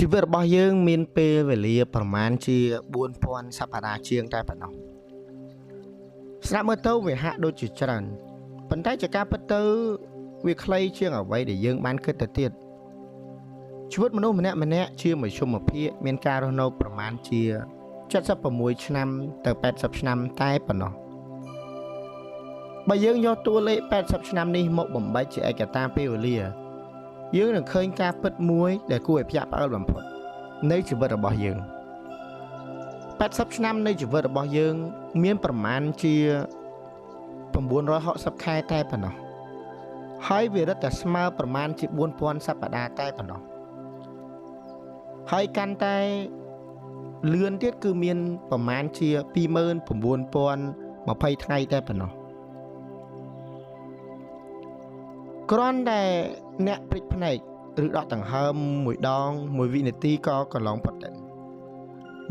ชีวิตរបស់យើងមានពេលវេលាប្រមាណជា4000សប្តាហ៍ជាងតែប៉ុណ្ណោះស្ដាប់មើលទៅវាហាក់ដូចជាច្រើនប៉ុន្តែជាការពិតទៅវាខ្លីជាងអ្វីដែលយើងបានគិតទៅទៀតជីវិតមនុស្សម្នាក់ជាមធ្យមភាគមានការរស់នៅប្រមាណជា76ឆ្នាំទៅ80ឆ្នាំតែប៉ុណ្ណោះបើយើងយកតួលេខ80ឆ្នាំនេះមកបំបែកជាឯកតាពេលវេលាយើងនឹងឃើញការពិតមួយដែលគួរឲ្យភ្ញាក់ផ្អើលបំផុតនៃជីវិតរបស់យើង80ឆ្នាំនៃជីវិតរបស់យើងមានប្រមាណជា960ខែតែប៉ុណ្ណោះហើយវារឹតតែស្មើប្រមាណជា4000សប្តាហ៍តែប៉ុណ្ណោះហើយកាន់តែលឿនទៀតគឺមានប្រមាណជា29020ថ្ងៃតែប៉ុណ្ណោះគ្រាន់តែអ្នកព្រិចភ្នែកឬដកដង្ហើមមួយដងមួយវិនាទីក៏កន្លងផុតទៅ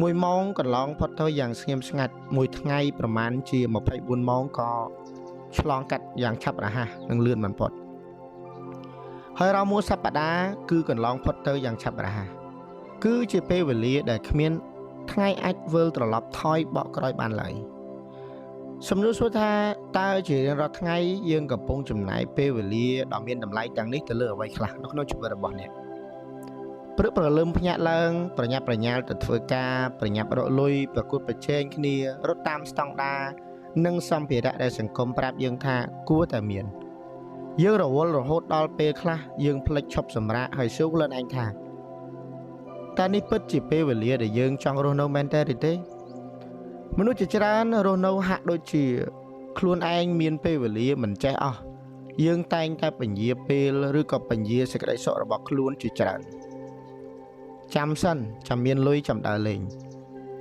មួយម៉ោងកន្លងផុតទៅយ៉ាងស្ងៀមស្ងាត់មួយថ្ងៃប្រមាណជា24ម៉ោងក៏ឆ្លងកាត់យ៉ាងឆាប់រហ័សនិងលឿនបំផុតហើយរាល់មួយសប្តាហ៍គឺកន្លងផុតទៅយ៉ាងឆាប់រហ័សគឺជាពេលវេលាដែលគ្មានថ្ងៃអាចវិលត្រឡប់ថយបកក្រោយបានឡើយសំណួរសួរថាតើជារៀងរាល់ថ្ងៃយើងកំពុងចំណាយពេលវេលាដ៏មានតម្លៃទាំងនេះទៅលើអ្វីខ្លះនៅក្នុងជីវិតរបស់អ្នកព្រឹកព្រលឹមភ្ញាក់ឡើងប្រញាប់ប្រញាល់ទៅធ្វើការប្រញាប់រកលុយប្រកួតប្រជែងគ្នារត់តាមស្តង់ដារនិងសម្ភារៈដែលសង្គមប្រាប់យើងថាគួរតែមានយើងរវល់រហូតដល់ពេលខ្លះយើងភ្លេចឈប់សម្រាកហើយសួរខ្លួនឯងថាតើនេះពិតជាពេលវេលាដែលយើងចង់រស់នៅមែនទេមនុស្សជាច្រើនរស់នៅហាក់ដូចជាខ្លួនឯងមានពេលវេលាមិនចេះអស់យើងតែងតែពញាពេលឬក៏ពញាសេចក្តីសុខរបស់ខ្លួនជាច្រើនចាំសិនចាំមានលុយចាំដើរលេង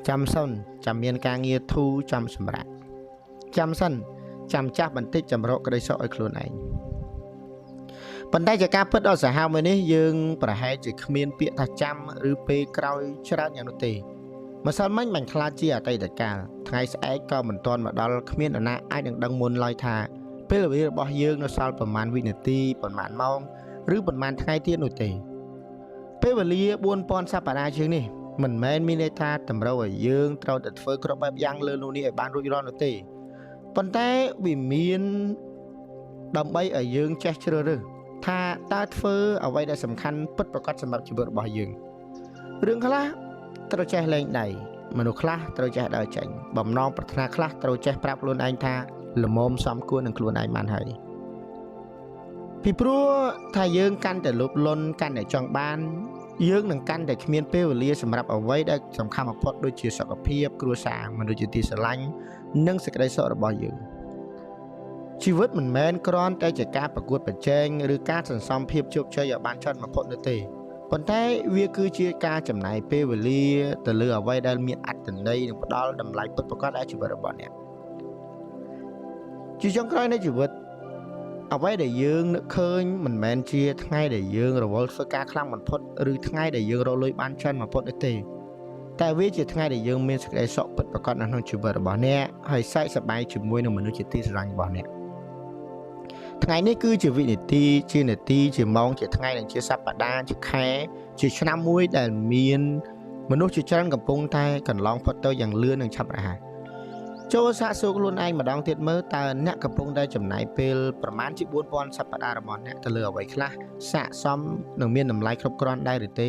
ចាំសិនចាំមានការងារធូរចាំសម្រាប់ចាំសិនចាំចាស់បន្តិចចាំរកក្តីសុខឲ្យខ្លួនឯងប៉ុន្តែជាការពិតដ៏សាហាវមួយនេះយើងប្រហែលជាគ្មានពាក្យថាចាំឬពេលក្រោយច្រើនយ៉ាងនោះទេម្សិលមិញមិនខ្លាចជាអតីតកាលថ្ងៃស្អែកក៏មិនទាន់មកដល់គ្មាននរណាអាចនឹងដឹងមុនឡើយថាពេលវេលារបស់យើងនៅសល់ប្រមាណវិនាទីប្រមាណម៉ោងឬប្រមាណថ្ងៃទៀតនោះទេពេលវេលា4000សប្តាហ៍ជាងនេះមិនមែនមានន័យថាតម្រូវឲ្យយើងត្រូវតែធ្វើគ្រប់បែបយ៉ាងលើនោះនេះឲ្យបានរួចរាល់នោះទេប៉ុន្តែវាមានដើម្បីឲ្យយើងចេះជ្រើសរើសថាតើធ្វើអ្វីដែលសំខាន់ពិតប្រាកដសម្រាប់ជីវិតរបស់យើងរឿងខ្លះត្រូវចេះលែងដៃមនុស្សខ្លះត្រូវចេះដើរចេញបំណងប្រាថ្នាខ្លះត្រូវចេះប្រាប់ខ្លួនឯងថាល្មមសមគួរនឹងខ្លួនឯងបានហើយពីព្រោះថាយើងកាន់តែលោភលន់កាន់តែចង់បានយើងនឹងកាន់តែគ្មានពេលវេលាសម្រាប់អ្វីដែលសំខាន់បំផុតដូចជាសុខភាពគ្រួសារមនុស្សជាទីស្រឡាញ់និងសេចក្តីសុខរបស់យើងជីវិតមិនមែនគ្រាន់តែជាការប្រកួតប្រជែងឬការសន្សំភាពជោគជ័យឲ្យបានច្រើនបំផុតនោះទេប៉ុន្តែវាគឺជាការចំណាយពេលវេលាទៅលើអ្វីដែលមានអត្ថន័យនិងផ្ដល់តម្លៃពិតប្រាកដដល់ជីវិតរបស់អ្នកជាចុងក្រោយនៃជីវិតអ្វីដែលយើងនឹកឃើញមិនមែនជាថ្ងៃដែលយើងរវល់ធ្វើការខ្លាំងបំផុតឬថ្ងៃដែលយើងរកលុយបានច្រើនបំផុតនោះទេតែវាជាថ្ងៃដែលយើងមានសេចក្តីសុខពិតប្រាកដនៅក្នុងជីវិតរបស់អ្នកហើយសែកសប្បាយជាមួយនឹងមនុស្សជាទីស្រឡាញ់របស់អ្នកថ្ងៃនេះគឺជាវិនាទីជានាទីជាម៉ោងជាថ្ងៃនិងជាសប្តាហ៍ជាខែជាឆ្នាំមួយដែលមានមនុស្សជាច្រើនកំពុងតែកន្លងផុតទៅយ៉ាងលឿននិងឆាប់រហ័សចូលសាកសួរខ្លួនឯងម្ដងទៀតមើលតើអ្នកកំពុងតែចំណាយពេលប្រមាណជា4000សប្តាហ៍របស់អ្នកទៅលើអ្វីខ្លះស័ក្តិសមនិងមានតម្លៃគ្រប់គ្រាន់ដែរឬទេ